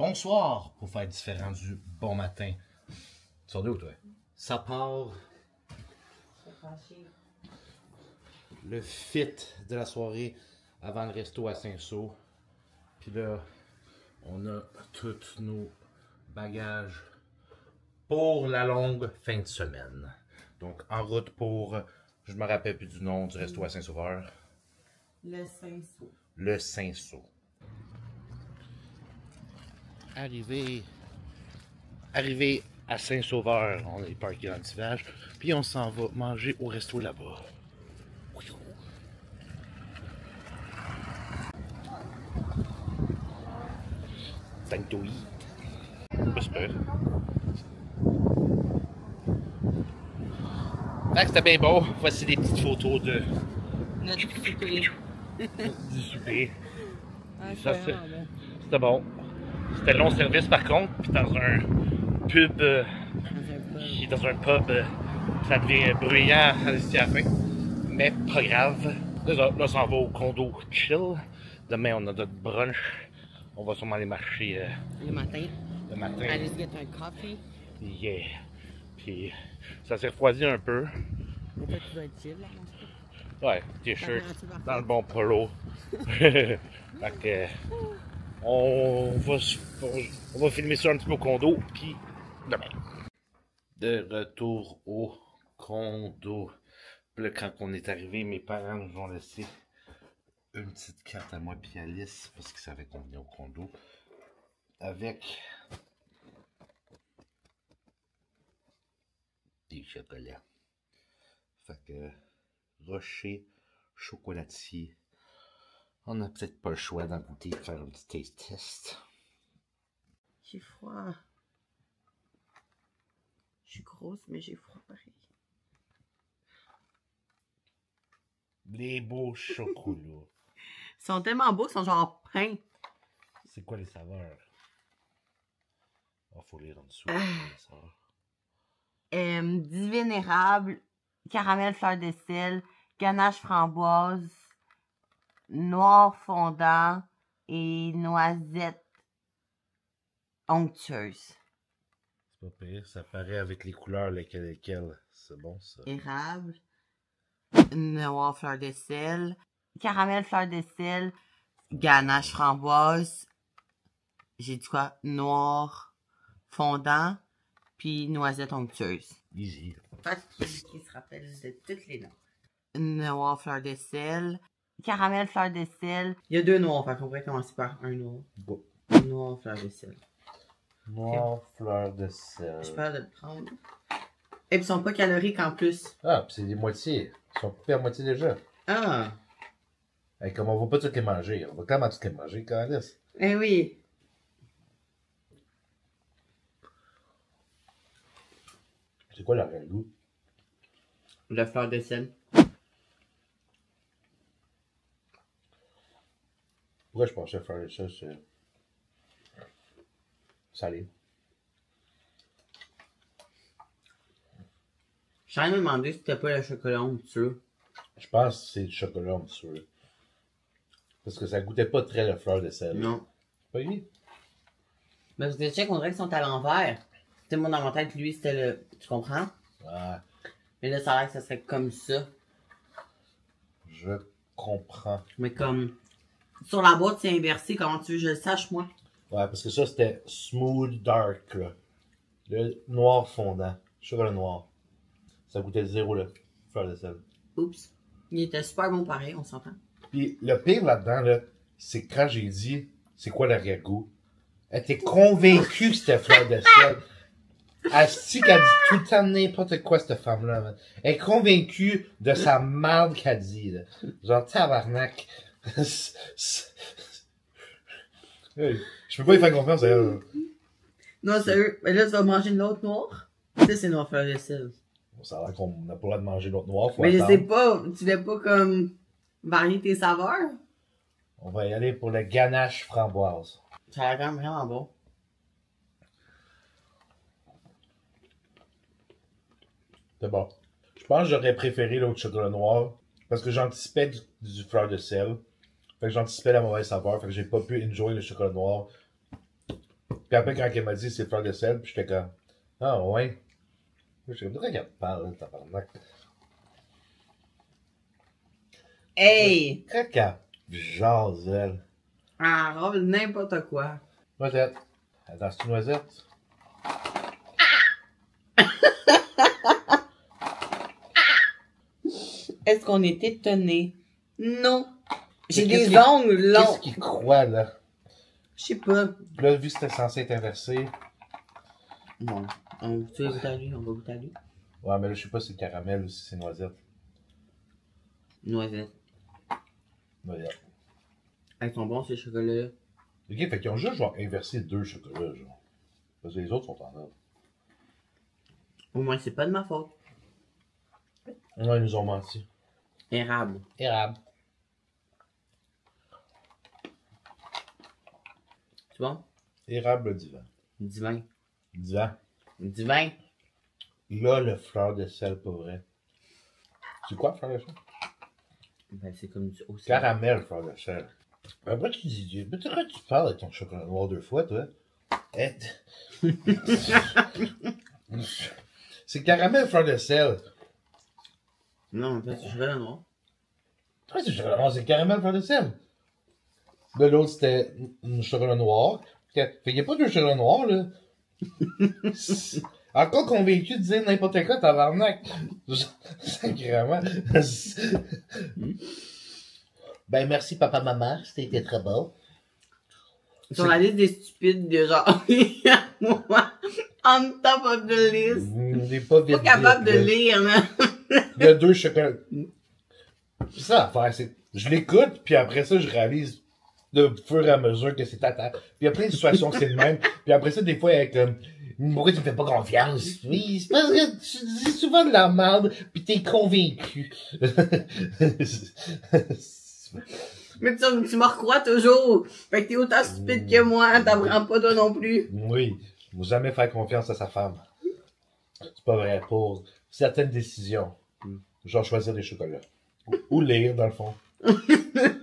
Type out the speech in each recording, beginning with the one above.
bonsoir pour faire différent du bon matin. Tu sors d'où, toi? Ça part. Le fit de la soirée avant le resto à Saint-Saul. Puis là, on a tous nos bagages pour la longue fin de semaine. Donc, en route pour, je me rappelle plus du nom du resto à Saint-Sauveur. Le Saint-Saul. Le Saint-Saul. Arrivé à Saint-Sauveur, on est parké dans le petit village, puis on s'en va manger au resto là-bas. Time to eat. Pas super. Fait que c'était bien beau. Voici des petites photos de Notre souper. du souper. Ah, Ça, bon. c'était bon. C'était long service par contre, puis dans un pub, ça devient bruyant ici à la fin. Mais pas grave. Là, on s'en va au condo chill. Demain, on a notre brunch. On va sûrement aller marcher Le matin. le matin. Allez se get un coffee. Yeah. Puis ça s'est refroidi un peu. Mais toi, tu dois être chill, là, mon truc. Ouais, t-shirt Température parfaite. dans le bon polo. Fait que on va filmer ça un petit peu au condo, puis demain. De retour au condo. Puis là, quand on est arrivé, mes parents nous ont laissé une petite carte à moi et à Alice, parce qu'ils savaient qu'on venait au condo, avec des chocolats. Fait que Rocher chocolatier. On n'a peut-être pas le choix d'en goûter, de faire un petit taste test. J'ai froid. Je suis grosse, mais j'ai froid pareil. Les beaux chocolats. Ils sont tellement beaux, ils sont genre peints. C'est quoi les saveurs? Oh, faut lire en dessous. Divine érable, caramel fleur de sel, ganache framboise, noir fondant et noisette onctueuse. C'est pas pire, ça paraît avec les couleurs lesquelles. C'est bon ça. Érable, noir fleur de sel, caramel fleur de sel, ganache framboise, j'ai dit quoi? Noir fondant, puis noisette onctueuse. Easy. Pas qui se rappelle de tous les noms. Noir fleur de sel, caramel fleur de sel. Il y a deux noirs, fait qu'on pourrait commencer par un noir. Bon. Noir fleur de sel. Noir fleur de sel. J'ai peur de le prendre. Et puis ils sont pas caloriques en plus. Ah, puis c'est des moitiés. Ils sont coupés à moitié déjà. Ah! Hey, comme on va pas toutes les manger, on va quand même toutes les manger, Candice. Eh oui! C'est quoi l'arrière-goût? La fleur de sel. Pourquoi je pensais faire ça, c'est salé. Je suis en train de me demander si c'était pas le chocolat onctueux. Je pense que c'est du chocolat en dessous. Parce que ça goûtait pas très la fleur de sel. Non. Pas lui? Mais parce que check, on dirait qu'ils sont à l'envers. C'était moi dans ma tête, lui, c'était le. Tu comprends? Ah, Mais là, ça a l'air que ça serait comme ça. je comprends. Mais comme. Sur la boîte, c'est inversé. Comment tu veux que je le sache, moi? Ouais, parce que ça, c'était smooth dark, là. Le noir fondant. Chocolat noir. Ça goûtait zéro, là. Fleur de sel. Oups. Il était super bon pareil, on s'entend. Puis le pire là-dedans, là, c'est que quand j'ai dit c'est quoi l'arrière-goût, elle était convaincue que c'était fleur de sel. Asti qu'elle dit tout le temps n'importe quoi, cette femme-là, man. Elle est convaincue de sa merde qu'elle dit, là. Genre, tabarnak. Hey, je peux pas y faire confiance à elle. Non, sérieux. Mais là, tu vas manger de l'autre noir? Ça, c'est noir fleur de sel. Bon, ça a l'air qu'on n'a pas le droit de manger l'autre noir, faut Mais je attendre. sais pas, tu voulais pas comme varier tes saveurs? On va y aller pour le ganache framboise. Ça a l'air quand même vraiment bon. C'est bon. Je pense que j'aurais préféré l'autre chocolat noir parce que j'anticipais du fleur de sel. Fait que j'anticipais la mauvaise saveur. Fait que j'ai pas pu enjoy le chocolat noir Puis après, quand elle m'a dit c'est fleur de sel, puis j'étais comme, ah ouais. Je sais pas qu'elle parle, tabarnak. Hey! Quand qu'elle jase, elle. Ah, robe n'importe quoi. Noisette. Attends, c'est une noisette? Est-ce qu'on est étonné? Non. J'ai Mais des ongles longs. Qu'est-ce qu'il croit, là? Je sais pas. Là, vu que c'était censé être inversé. Bon, tu vas goûter à lui, on va goûter à lui. Ouais, mais là, je sais pas si c'est caramel ou si c'est noisette. Noisette. Noisette. Elles sont bons ces chocolats-là. Ok, fait qu'ils ont juste genre inversé 2 chocolats, genre. Parce que les autres sont en ordre. Au moins, c'est pas de ma faute. Non, ils nous ont menti. Érable. Érable. C'est bon? Érable divin. Divin. Divin. Divin. Là, le fleur de sel, pour vrai. C'est quoi, fleur de sel? Ben, c'est comme du aussi. Caramel, fleur de sel. Ben, pourquoi tu dis, mais pourquoi tu parles de ton chocolat noir 2 fois, toi? Eh, c'est caramel, fleur de sel. Non, en fait, c'est chocolat noir. Ouais, c'est chocolat noir, c'est caramel, fleur de sel. Là, l'autre, c'était chocolat noir. Fait qu'il n'y a pas de chocolat noir, là. Encore convaincu de dire n'importe quoi, tabarnak. Sacrément. Ben, merci, papa, maman. C'était très beau. Sur la liste des stupides, de genre, moi, on top of the list. On n'est pas vite. Pas capable de là. lire, man. Il y a 2 chocolats. C'est ça l'affaire, c'est. Je l'écoute, puis après ça, je réalise de fur et à mesure que c'est tata. Puis il y a plein de situations que c'est le même. Puis après ça, des fois, avec comme. Pourquoi tu me fais pas confiance? Oui, c'est parce que tu dis souvent de la merde, pis t'es convaincu. Mais tu me recrois toujours. Fait que t'es autant stupide que moi, t'apprends pas toi non plus. Oui, faut jamais faire confiance à sa femme. C'est pas vrai, pour certaines décisions. Genre choisir des chocolats. Ou lire, dans le fond.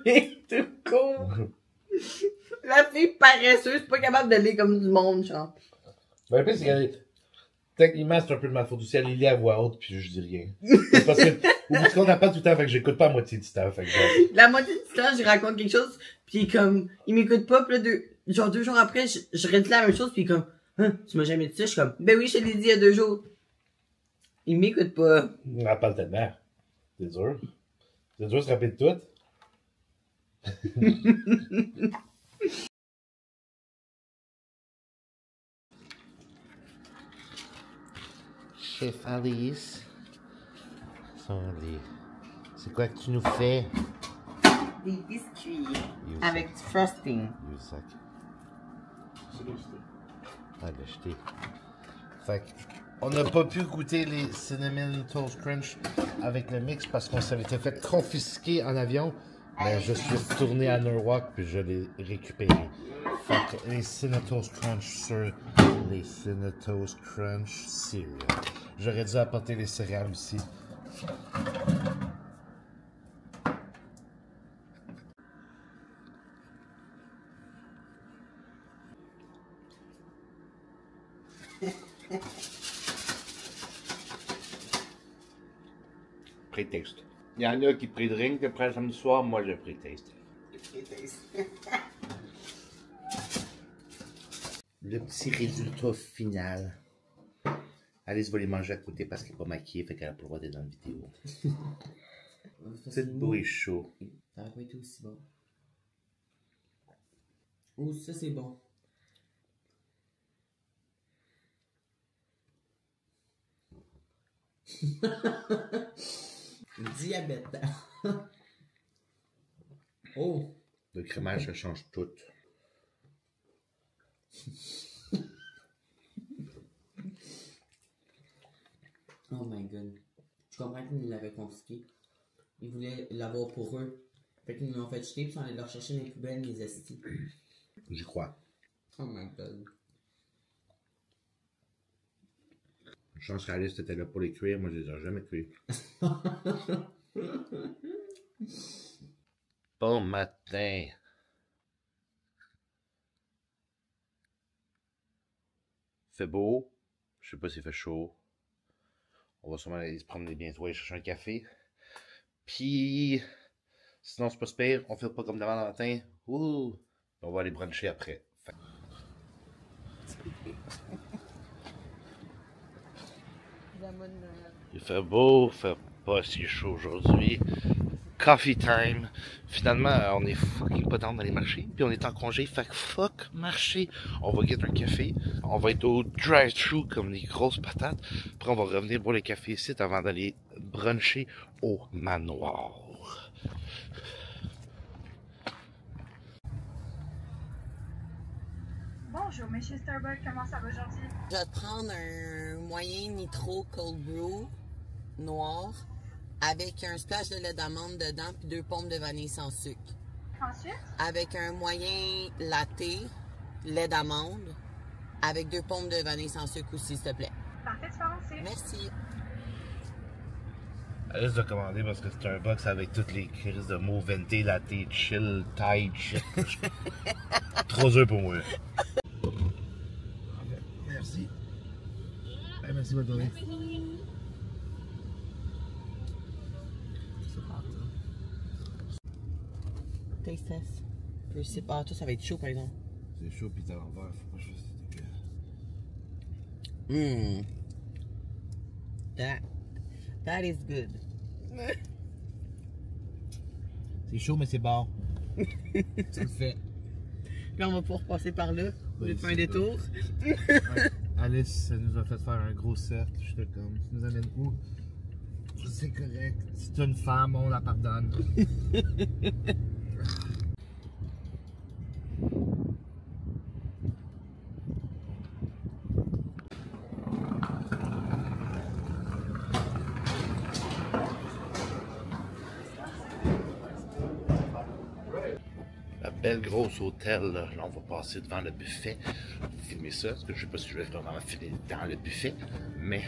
C'est tout court. La fille paresseuse, pas capable de lire comme du monde, genre. Ben, le pire, c'est qu'elle. Techniquement, c'est un peu de ma faute aussi. Elle lit à voix haute, puis je dis rien. C'est parce que, au bout du compte, elle parle tout le temps, fait que j'écoute pas à moitié du temps. Fait que, genre, La moitié du temps, je raconte quelque chose, pis comme, il m'écoute pas, pis là, genre 2 jours après, je redis la même chose, pis comme, hein, tu m'as jamais dit ça, je suis comme, ben oui, je te l'ai dit il y a 2 jours. Il m'écoute pas. elle parle tellement. C'est dur. C'est dur de se rappeler de tout. Chef Alice. C'est quoi que tu nous fais? Des biscuits avec du frosting. Le sac. Je l'ai jeté. Ah, l'a jeté. Fait que, on n'a pas pu goûter les Cinnamon Toast Crunch avec le mix parce qu'on s'avait été fait confisquer en avion. Mais je suis retourné à Norwalk puis je l'ai récupéré. Fait que les Cinnamon Toast Crunch sur les Cinnamon Toast Crunch cereal. J'aurais dû apporter les céréales aussi. Prétexte. Il y en a qui pré-drink après le samedi soir, moi je pré-taste. Le petit résultat final. Alice va les manger à côté parce qu'elle n'est pas maquillée, fait qu'elle n'a pas le droit d'être dans la vidéo. C'est beau et chaud. Ça va pas été aussi bon. Oh, ça c'est bon. Diabète. Oh. Le crémage, ça change tout. Oh my god. Je comprends qu'ils l'avaient confisqué. Ils voulaient l'avoir pour eux. Fait qu'ils l'ont fait jeter, puis ils sont allés leur chercher dans les poubelles, les estis. J'y crois. Oh my god. Je pense qu'Alice était là pour les cuire, moi je les ai jamais cuits. Bon matin. fait beau. Je sais pas s'il fait chaud. On va sûrement aller se promener bientôt et chercher un café. Puis, sinon c'est pas super. On fait pas comme demain matin. Ouh! On va aller bruncher après. Il fait beau, il fait pas si chaud aujourd'hui. Coffee time. Finalement, on est fucking pas dans les marchés. Puis on est en congé, fait que fuck marché. On va get un café. On va être au drive-thru comme des grosses patates. Après, on va revenir boire le café ici avant d'aller bruncher au manoir. Bonjour, monsieur Starbucks, comment ça va aujourd'hui? Je vais te prendre un moyen nitro cold brew noir avec un splash de lait d'amande dedans puis 2 pompes de vanille sans sucre. Ensuite? Avec un moyen latte, lait d'amande, avec 2 pompes de vanille sans sucre aussi, s'il te plaît. Parfait, tu peux avancer. Merci. Elle risque de commander parce que c'est un box avec toutes les crises de mots venté, latte, chill, tide, shit. Trop dur pour moi. Merci. Hey, merci, bonne journée. Taste test. Je sais pas, toi ça va être chaud par exemple. C'est chaud pis t'as l'envers, faut pas que je fasse That is good. C'est chaud mais c'est bon. Ça le fait. Là on va pouvoir passer par là. On va faire un détour. Ouais. Alice nous a fait faire un gros cercle. J'étais comme, tu nous amènes où? C'est correct. Si t'es une femme, on la pardonne. La belle grosse hôtel, là, on va passer devant le buffet. Vous filmer ça, parce que je sais pas si je vais vraiment filmer dans le buffet, mais.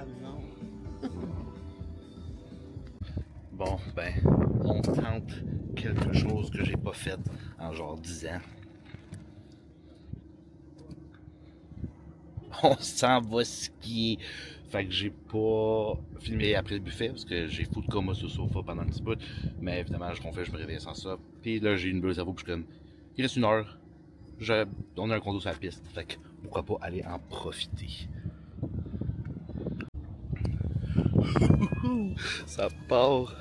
Ah non. Bon, ben, on tente quelque chose que j'ai pas fait en genre 10 ans. On s'en va skier. Fait que j'ai pas filmé après le buffet parce que j'ai fou de coma sur le sofa pendant un petit bout. Mais évidemment, je ronflais, je me réveillais sans ça. Puis là, j'ai une bulle au cerveau, puis je suis comme, il reste 1 heure. On a un condo sur la piste. Fait que pourquoi pas aller en profiter. Ça part.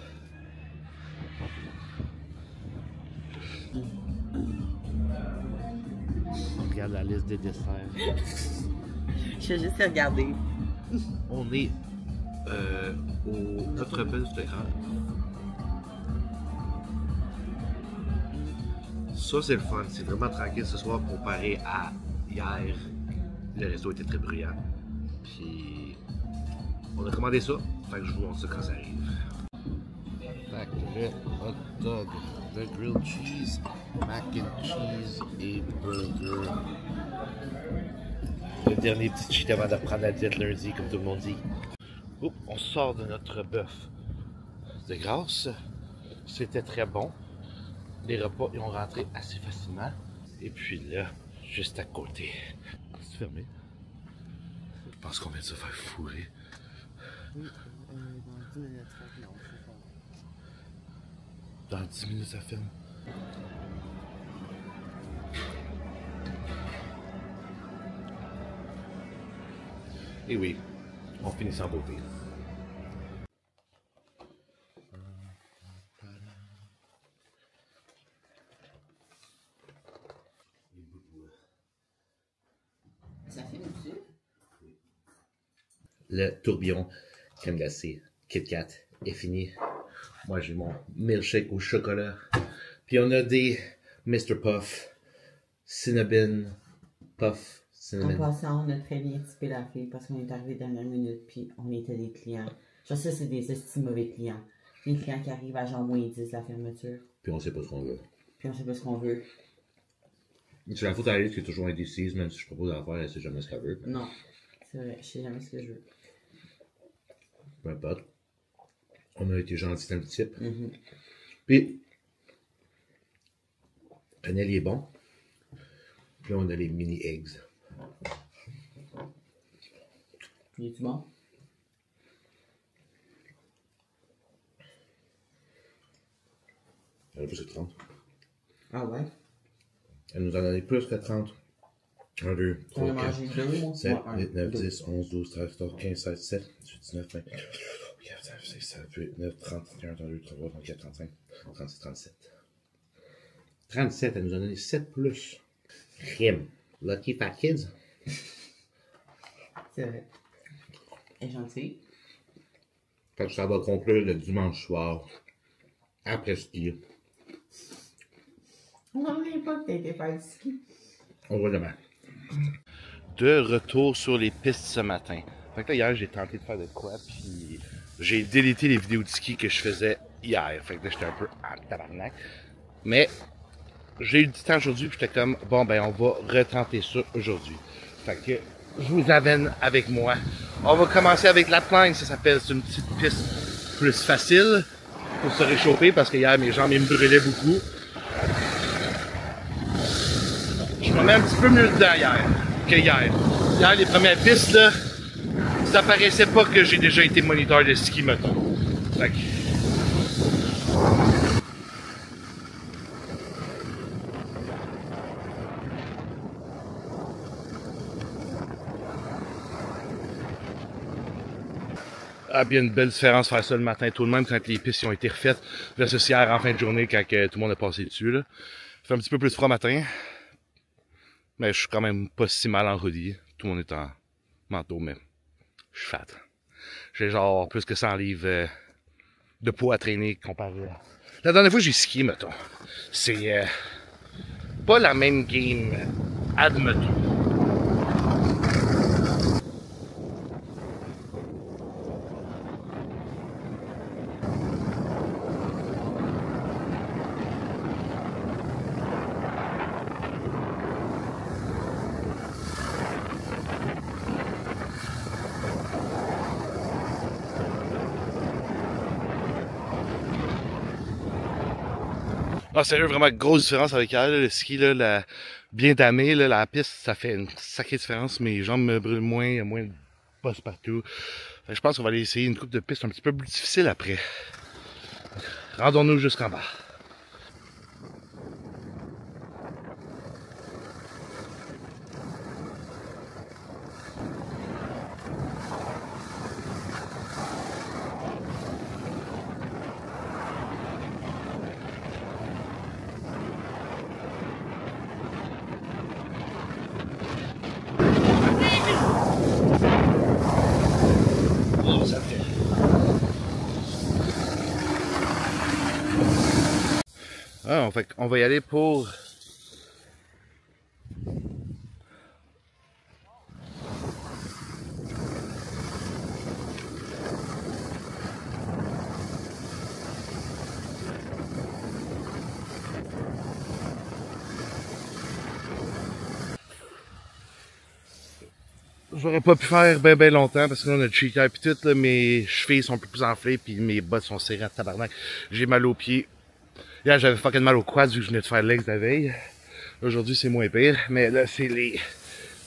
On regarde la liste des desserts. Je vais juste regarder. On est au Notre Belle du Grand. Ça, c'est le fun. C'est vraiment tranquille ce soir comparé à hier. Le resto était très bruyant. Puis, on a commandé ça. Fait que je vous montre ça quand ça arrive. Fait que le hot dog, le grilled cheese, mac and cheese et burger. Le dernier petit cheat avant de reprendre la diète lundi, comme tout le monde dit. Oups, on sort de notre bœuf de grâce. C'était très bon. Les repas ils ont rentré assez facilement. Et puis là, juste à côté, c'est fermé. Je pense qu'on vient de se faire fourrer. Dans 10 minutes, ça ferme. Et oui, on finit sans beauté. Ça fait dessus? Le tourbillon crème glacée Kit Kat est fini. Moi, j'ai mon milkshake au chocolat. Puis on a des Mr. Puff, Cinnabon Puff, En passant, on a très bien typé la fille parce qu'on est arrivé dernière minute puis on était des clients. Genre ça, c'est des estis mauvais clients. Des clients qui arrivent à genre moins 10 la fermeture. Puis on sait pas ce qu'on veut. Puis on sait pas ce qu'on veut. C'est la faute à Alice qui est toujours indécise, même si je propose à la faire, elle sait jamais ce qu'elle veut. Non, c'est vrai, je sais jamais ce que je veux. Peu importe. On a été gentils dans le type. Puis, Annelle est bon. Puis là, on a les mini eggs. Il est-tu bon? Elle a plus que 30. Ah ouais? Elle nous en a donné plus que 30. 1, 2, 3, 4, 7, 8, 9, 10, 11, 12, 13, 14, 15, 16, 17, 18, 19, 20, 16, 17, 8, 9, 30, 31, 32, 33, 34, 35, 36, 37. 37, elle nous en a donné 7 plus. Crime. Lucky Fat Kids. C'est vrai. Elle est gentille. Fait que ça va conclure le dimanche soir. Après ski. On n'en revient pas que t'as été faire du ski. On voit demain. De retour sur les pistes ce matin. Fait que là, hier, j'ai tenté de faire de quoi, puis j'ai délité les vidéos de ski que je faisais hier. Fait que là, j'étais un peu en tabarnak. Mais j'ai eu du temps aujourd'hui, puis j'étais comme, bon, ben, on va retenter ça aujourd'hui. Fait que je vous amène avec moi. On va commencer avec la planche, ça s'appelle. C'est une petite piste plus facile pour se réchauffer, parce que hier, mes jambes, ils me brûlaient beaucoup. Je me mets un petit peu mieux dedans que hier. Hier, les premières pistes, là, ça paraissait pas que j'ai déjà été moniteur de ski, mettons. Fait que... Ah, puis il y a une belle différence faire ça le matin tout de même quand les pistes ont été refaites versus hier en fin de journée quand tout le monde est passé dessus. Là. Il fait un petit peu plus froid matin. Mais je suis quand même pas si mal en hoodie. Tout le monde est en manteau, mais je suis fat. J'ai genre plus que 100 livres de poids à traîner comparé à... La dernière fois que j'ai skié, mettons, c'est pas la même game, admettons. Ah, sérieux, vraiment grosse différence avec hier, là, le ski, là, bien damé, là, la piste, ça fait une sacrée différence. Mes jambes me brûlent moins, il y a moins de bosses partout. Je pense qu'on va aller essayer une coupe de piste un petit peu plus difficile après. Rendons-nous jusqu'en bas. Ah, fait on va y aller pour... J'aurais pas pu faire ben longtemps parce que là on a le cheater pis tout, là, mes chevilles sont un peu plus enflées puis mes bottes sont serrées à tabarnak. J'ai mal aux pieds. Hier j'avais fucking mal aux quads vu que je venais de faire legs la veille. Aujourd'hui c'est moins pire, mais là c'est les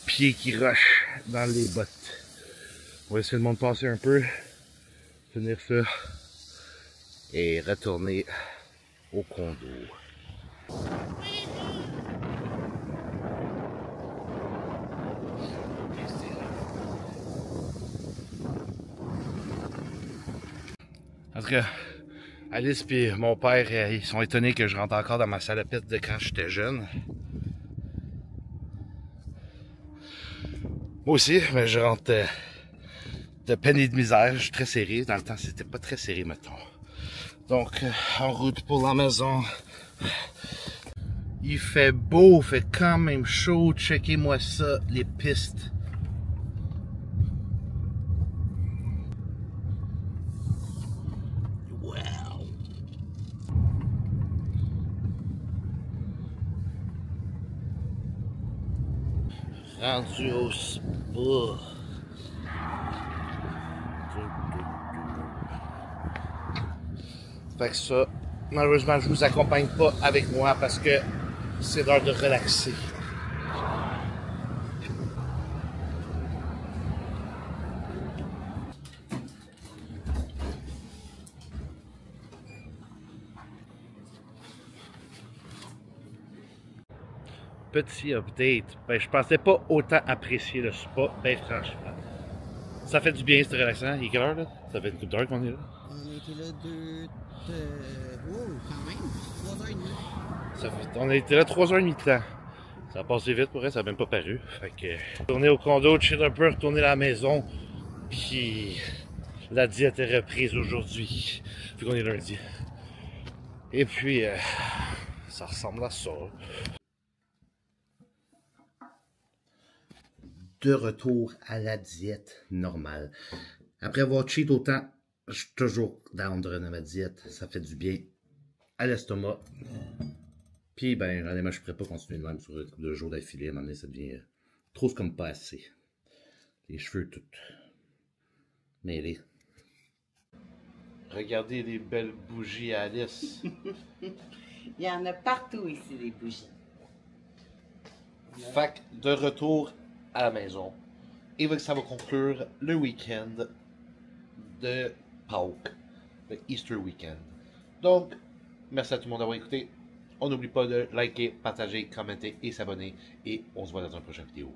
pieds qui rushent dans les bottes. On va essayer de monter passer un peu, finir ça et retourner au condo. En tout cas, Alice et mon père, ils sont étonnés que je rentre encore dans ma salopette de quand j'étais jeune. Moi aussi, mais je rentre de peine et de misère. Je suis très serré. Dans le temps, c'était pas très serré, mettons. Donc, en route pour la maison. Il fait beau, fait quand même chaud. Checkez-moi ça, les pistes. Wow! Rendu au spa. Fait que ça, malheureusement, je vous accompagne pas avec moi parce que c'est l'heure de relaxer. Petit update, ben je pensais pas autant apprécier le spa, ben franchement. Ça fait du bien, c'est relaxant. Il est quelle heure là? Ça fait une couple d'heures qu'on est là. On était là quand même, 3h30. On a été là 3h30 de temps. Ça a passé vite pour elle, ça n'a même pas paru. Fait que, retourner au condo, chill un peu, retourner à la maison. Puis, la diète est reprise aujourd'hui. Vu qu'on est lundi. Et puis, ça ressemble à ça. De retour à la diète normale. Après avoir cheat autant, je suis toujours down de revenir à ma diète. Ça fait du bien à l'estomac. Puis, ben, honnêtement, je ne pourrais pas continuer de même sur 2 jours d'affilée. À un moment donné, ça devient trop comme pas assez. Les cheveux tout mêlés. Regardez les belles bougies à Alice. Il y en a partout ici, des bougies. Fait que de retour à la maison. Et ça va conclure le week-end de Pâques, le Easter weekend. Donc, merci à tout le monde d'avoir écouté. On n'oublie pas de liker, partager, commenter et s'abonner. Et on se voit dans une prochaine vidéo.